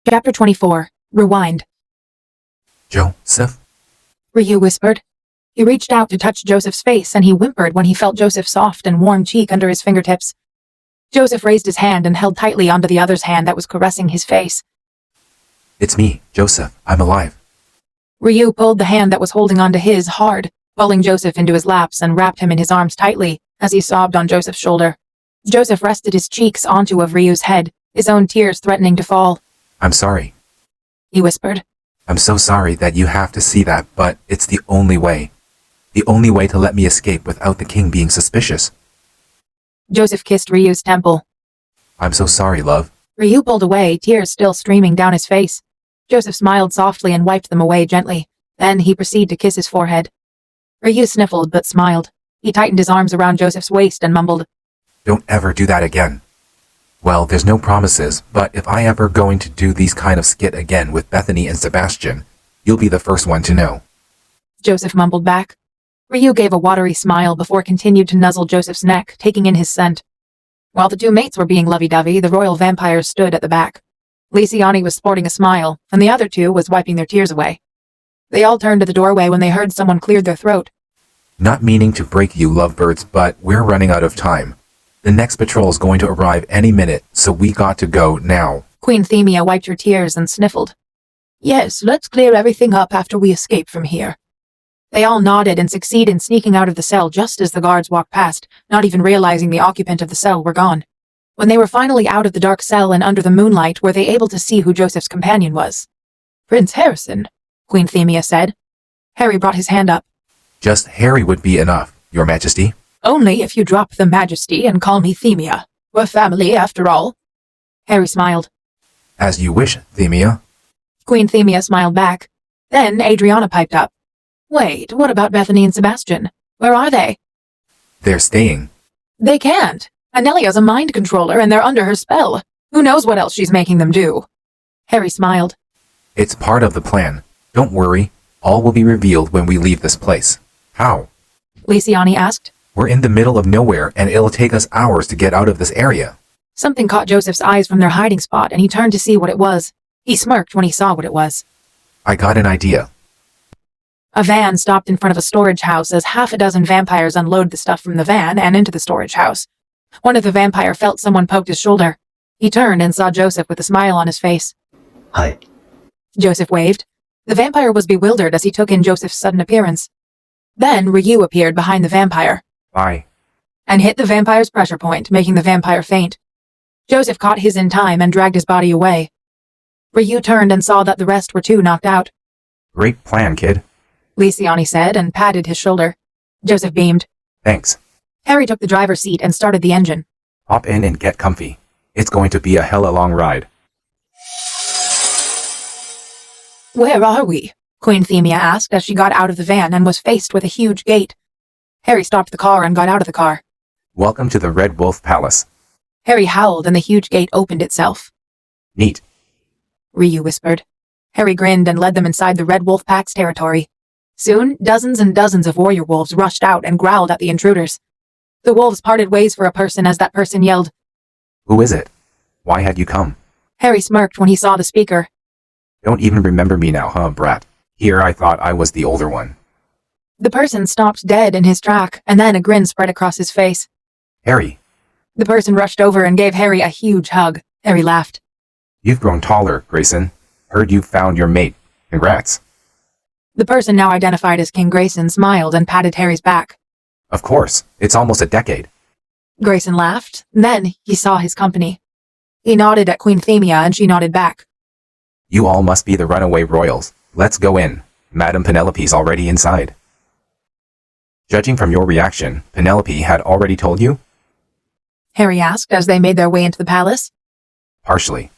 Chapter 24. Rewind. Joseph? Ryu whispered. He reached out to touch Joseph's face, and he whimpered when he felt Joseph's soft and warm cheek under his fingertips. Joseph raised his hand and held tightly onto the other's hand that was caressing his face. It's me, Joseph. I'm alive. Ryu pulled the hand that was holding onto his hard, pulling Joseph into his laps and wrapped him in his arms tightly as he sobbed on Joseph's shoulder. Joseph rested his cheeks onto of Ryu's head, his own tears threatening to fall. I'm sorry. He whispered. I'm so sorry that you have to see that, but it's the only way. The only way to let me escape without the king being suspicious. Joseph kissed Ryu's temple. I'm so sorry, love. Ryu pulled away, tears still streaming down his face. Joseph smiled softly and wiped them away gently. Then he proceeded to kiss his forehead. Ryu sniffled but smiled. He tightened his arms around Joseph's waist and mumbled, Don't ever do that again. Well, there's no promises, but if I ever going to do these kind of skit again with Bethany and Sebastian, you'll be the first one to know. Joseph mumbled back. Ryu gave a watery smile before continued to nuzzle Joseph's neck, taking in his scent. While the two mates were being lovey-dovey, the royal vampires stood at the back. Lysiane was sporting a smile, and the other two was wiping their tears away. They all turned to the doorway when they heard someone cleared their throat. Not meaning to break you, lovebirds, but we're running out of time. The next patrol's going to arrive any minute, so we got to go now. Queen Themia wiped her tears and sniffled. Yes, let's clear everything up after we escape from here. They all nodded and succeeded in sneaking out of the cell just as the guards walked past, not even realizing the occupant of the cell were gone. When they were finally out of the dark cell and under the moonlight, were they able to see who Joseph's companion was? Prince Harrison, Queen Themia said. Harry brought his hand up. Just Harry would be enough, Your Majesty. Only if you drop the majesty and call me Themia. We're family, after all. Harry smiled. As you wish, Themia. Queen Themia smiled back. Then Adriana piped up. Wait, what about Bethany and Sebastian? Where are they? They're staying. They can't. Anelia's a mind controller and they're under her spell. Who knows what else she's making them do? Harry smiled. It's part of the plan. Don't worry. All will be revealed when we leave this place. How? Lysiane asked. We're in the middle of nowhere and it'll take us hours to get out of this area. Something caught Joseph's eyes from their hiding spot and he turned to see what it was. He smirked when he saw what it was. I got an idea. A van stopped in front of a storage house as half a dozen vampires unloaded the stuff from the van and into the storage house. One of the vampire felt someone poked his shoulder. He turned and saw Joseph with a smile on his face. Hi. Joseph waved. The vampire was bewildered as he took in Joseph's sudden appearance. Then Ryu appeared behind the vampire. Bye. And hit the vampire's pressure point, making the vampire faint. Joseph caught his in time and dragged his body away. Ryu turned and saw that the rest were too knocked out. Great plan, kid. Lysiane said and patted his shoulder. Joseph beamed. Thanks. Harry took the driver's seat and started the engine. Hop in and get comfy. It's going to be a hella long ride. Where are we? Queen Themia asked as she got out of the van and was faced with a huge gate. Harry stopped the car and got out of the car. Welcome to the Red Wolf Palace. Harry howled and the huge gate opened itself. Neat. Ryu whispered. Harry grinned and led them inside the Red Wolf Pack's territory. Soon, dozens and dozens of warrior wolves rushed out and growled at the intruders. The wolves parted ways for a person as that person yelled, Who is it? Why had you come? Harry smirked when he saw the speaker. Don't even remember me now, huh, brat? Here I thought I was the older one. The person stopped dead in his track, and then a grin spread across his face. Harry. The person rushed over and gave Harry a huge hug. Harry laughed. You've grown taller, Grayson. Heard you found your mate. Congrats. The person now identified as King Grayson smiled and patted Harry's back. Of course. It's almost a decade. Grayson laughed. Then he saw his company. He nodded at Queen Themia and she nodded back. You all must be the runaway royals. Let's go in. Madame Penelope's already inside. Judging from your reaction, Penelope had already told you? Harry asked as they made their way into the palace. Partially.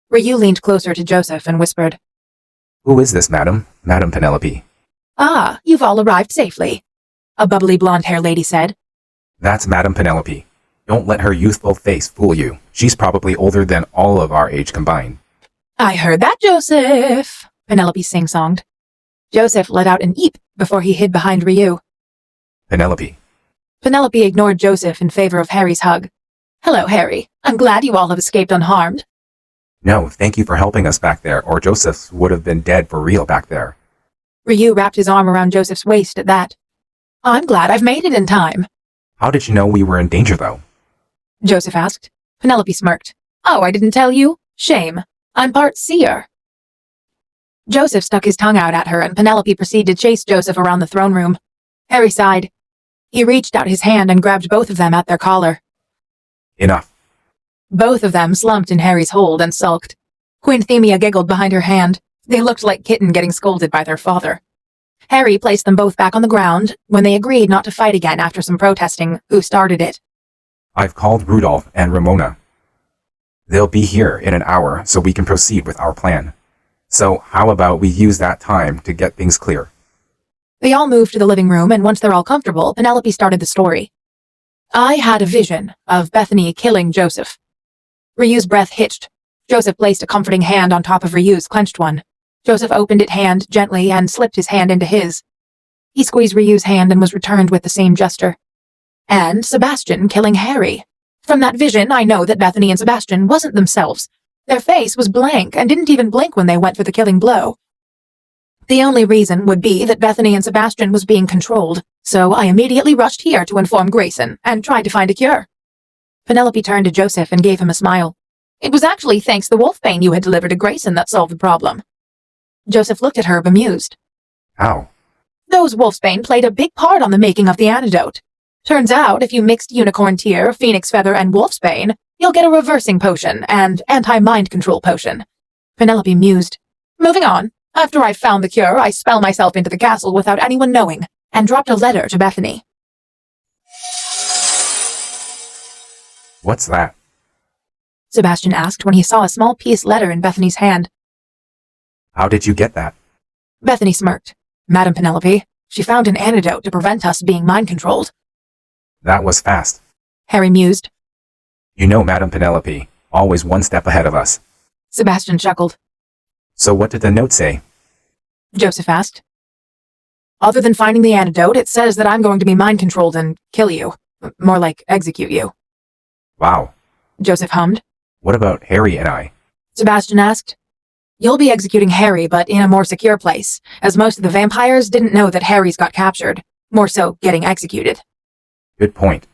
Ryu leaned closer to Joseph and whispered, Who is this, madam? Madame Penelope. Ah, you've all arrived safely, a bubbly blonde-haired lady said. That's Madame Penelope. Don't let her youthful face fool you. She's probably older than all of our age combined. I heard that, Joseph, Penelope sing-songed. Joseph let out an eep before he hid behind Ryu. Penelope. Penelope ignored Joseph in favor of Harry's hug. Hello, Harry. I'm glad you all have escaped unharmed. No, thank you for helping us back there, or Joseph would have been dead for real back there. Ryu wrapped his arm around Joseph's waist at that. I'm glad I've made it in time, How did you know we were in danger, though? Joseph asked. Penelope smirked. Oh, I didn't tell you? Shame. I'm part seer. Joseph stuck his tongue out at her, and Penelope proceeded to chase Joseph around the throne room. Harry sighed. He reached out his hand and grabbed both of them at their collar. Enough. Both of them slumped in Harry's hold and sulked. Queen Themia giggled behind her hand. They looked like kitten getting scolded by their father. Harry placed them both back on the ground when they agreed not to fight again after some protesting. Who started it? I've called Rudolph and Ramona. They'll be here in an hour so we can proceed with our plan. So how about we use that time to get things clear? They all moved to the living room, and once they're all comfortable, Penelope started the story. I had a vision of Bethany killing Joseph. Ryu's breath hitched. Joseph placed a comforting hand on top of Ryu's clenched one. Joseph opened it hand gently and slipped his hand into his. He squeezed Ryu's hand and was returned with the same gesture. And Sebastian killing Harry. From that vision, I know that Bethany and Sebastian wasn't themselves. Their face was blank and didn't even blink when they went for the killing blow. The only reason would be that Bethany and Sebastian was being controlled, so I immediately rushed here to inform Grayson and tried to find a cure. Penelope turned to Joseph and gave him a smile. It was actually thanks to the wolfbane you had delivered to Grayson that solved the problem. Joseph looked at her bemused. How? Those wolfsbane played a big part on the making of the antidote. Turns out, if you mixed unicorn tear, phoenix feather, and wolfsbane, you'll get a reversing potion and anti-mind control potion. Penelope mused. Moving on. After I found the cure, I spell myself into the castle without anyone knowing, and dropped a letter to Bethany. What's that? Sebastian asked when he saw a small piece letter in Bethany's hand. How did you get that? Bethany smirked. Madam Penelope, she found an antidote to prevent us being mind-controlled. That was fast. Harry mused. You know, Madam Penelope, always one step ahead of us. Sebastian chuckled. So what did the note say? Joseph asked. Other than finding the antidote, it says that I'm going to be mind-controlled and kill you. More like execute you. Wow. Joseph hummed. What about Harry and I? Sebastian asked. You'll be executing Harry, but in a more secure place, as most of the vampires didn't know that Harry's got captured. More so, getting executed. Good point.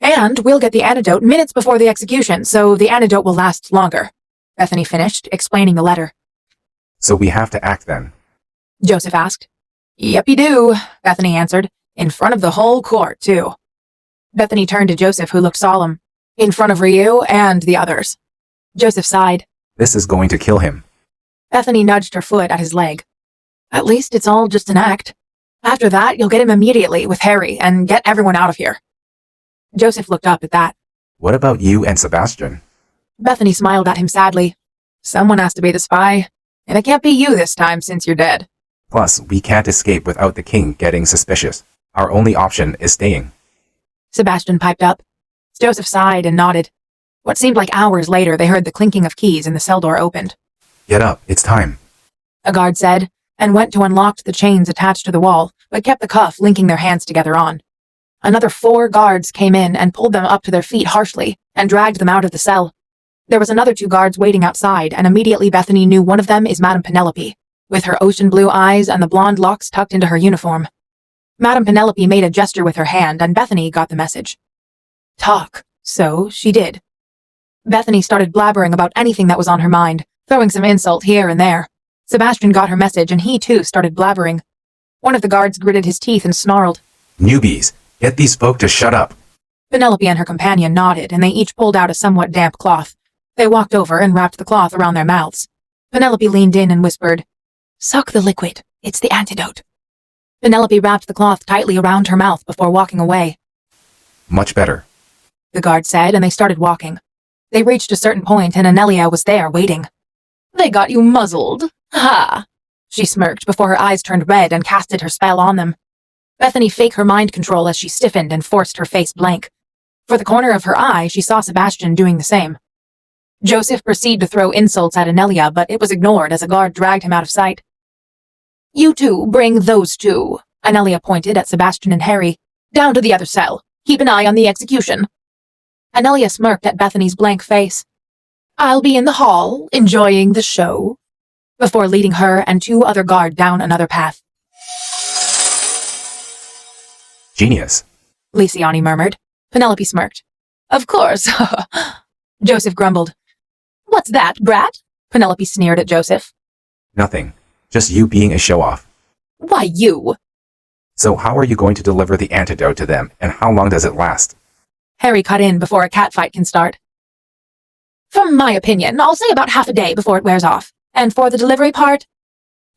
And we'll get the antidote minutes before the execution, so the antidote will last longer. Bethany finished, explaining the letter. So we have to act then. Joseph asked. Yep, you do, Bethany answered. In front of the whole court, too. Bethany turned to Joseph, who looked solemn. In front of Ryu and the others. Joseph sighed. This is going to kill him. Bethany nudged her foot at his leg. At least it's all just an act. After that, you'll get him immediately with Harry and get everyone out of here. Joseph looked up at that. What about you and Sebastian? Bethany smiled at him sadly. Someone has to be the spy, and it can't be you this time since you're dead. Plus, we can't escape without the king getting suspicious. Our only option is staying. Sebastian piped up. Joseph sighed and nodded. What seemed like hours later, they heard the clinking of keys and the cell door opened. Get up, it's time. A guard said, and went to unlock the chains attached to the wall, but kept the cuff linking their hands together on. Another 4 guards came in and pulled them up to their feet harshly and dragged them out of the cell. There was another 2 guards waiting outside, and immediately Bethany knew one of them is Madame Penelope, with her ocean blue eyes and the blonde locks tucked into her uniform. Madame Penelope made a gesture with her hand, and Bethany got the message. Talk. So she did. Bethany started blabbering about anything that was on her mind, throwing some insult here and there. Sebastian got her message, and he too started blabbering. One of the guards gritted his teeth and snarled. Newbies, get these folk to shut up. Penelope and her companion nodded, and they each pulled out a somewhat damp cloth. They walked over and wrapped the cloth around their mouths. Penelope leaned in and whispered, Suck the liquid. It's the antidote. Penelope wrapped the cloth tightly around her mouth before walking away. Much better. The guard said, and they started walking. They reached a certain point, and Anelia was there, waiting. They got you muzzled. Ha! She smirked before her eyes turned red and casted her spell on them. Bethany faked her mind control as she stiffened and forced her face blank. For the corner of her eye, she saw Sebastian doing the same. Joseph proceeded to throw insults at Anelia, but it was ignored as a guard dragged him out of sight. You two bring those 2, Anelia pointed at Sebastian and Harry, down to the other cell. Keep an eye on the execution. Anelia smirked at Bethany's blank face. I'll be in the hall, enjoying the show, before leading her and 2 other guard down another path. Genius. Lysiani murmured. Penelope smirked. Of course. Joseph grumbled. What's that, brat? Penelope sneered at Joseph. Nothing. Just you being a show-off. Why you? So how are you going to deliver the antidote to them, and how long does it last? Harry cut in before a catfight can start. From my opinion, I'll say about half a day before it wears off. And for the delivery part...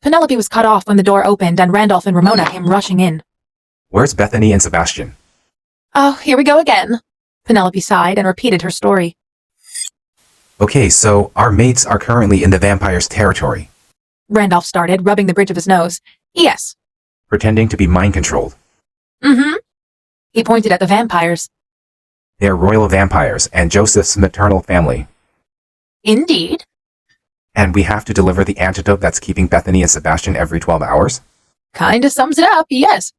Penelope was cut off when the door opened and Randolph and Ramona came rushing in. Where's Bethany and Sebastian? Oh, here we go again. Penelope sighed and repeated her story. Okay, so our mates are currently in the vampire's territory. Randolph started, rubbing the bridge of his nose. Yes. Pretending to be mind-controlled. Mm-hmm. He pointed at the vampires. They're royal vampires and Joseph's maternal family. Indeed. And we have to deliver the antidote that's keeping Bethany and Sebastian every 12 hours? Kinda sums it up, yes.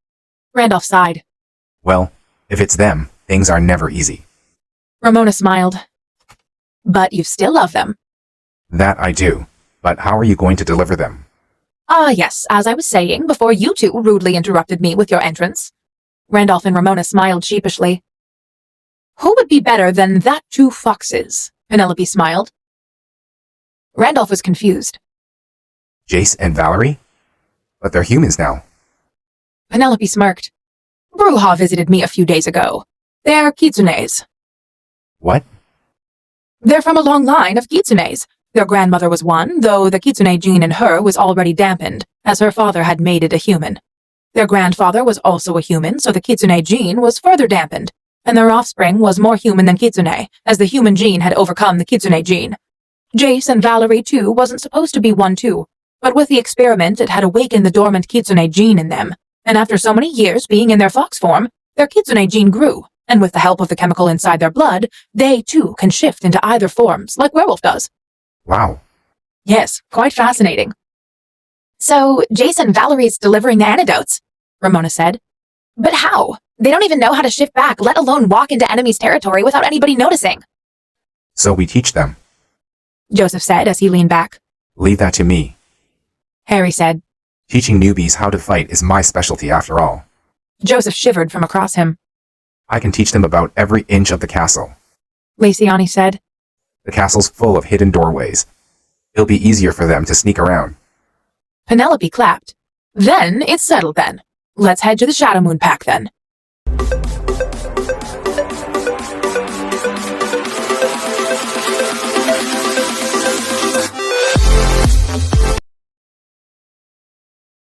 Randolph sighed. Well, if it's them, things are never easy. Ramona smiled. But you still love them. That I do. But how are you going to deliver them? Ah, yes, as I was saying, before you 2 rudely interrupted me with your entrance. Randolph and Ramona smiled sheepishly. Who would be better than that 2 foxes? Penelope smiled. Randolph was confused. Jace and Valerie? But they're humans now. Penelope smirked. Bruja visited me a few days ago. They're kitsunes. What? They're from a long line of kitsunes. Their grandmother was one, though the kitsune gene in her was already dampened, as her father had made it a human. Their grandfather was also a human, so the kitsune gene was further dampened, and their offspring was more human than kitsune, as the human gene had overcome the kitsune gene. Jace and Valerie, too, wasn't supposed to be one, too, but with the experiment it had awakened the dormant kitsune gene in them, and after so many years being in their fox form, their kitsune gene grew, and with the help of the chemical inside their blood, they, too, can shift into either forms, like Werewolf does. Wow. Yes, quite fascinating. So, Jason Valerie's delivering the antidotes, Ramona said. But how? They don't even know how to shift back, let alone walk into enemy's territory without anybody noticing. So we teach them. Joseph said as he leaned back. Leave that to me. Harry said. Teaching newbies how to fight is my specialty after all. Joseph shivered from across him. I can teach them about every inch of the castle. Lysiani said. The castle's full of hidden doorways. It'll be easier for them to sneak around. Penelope clapped. Then it's settled then. Let's head to the Shadow Moon Pack then.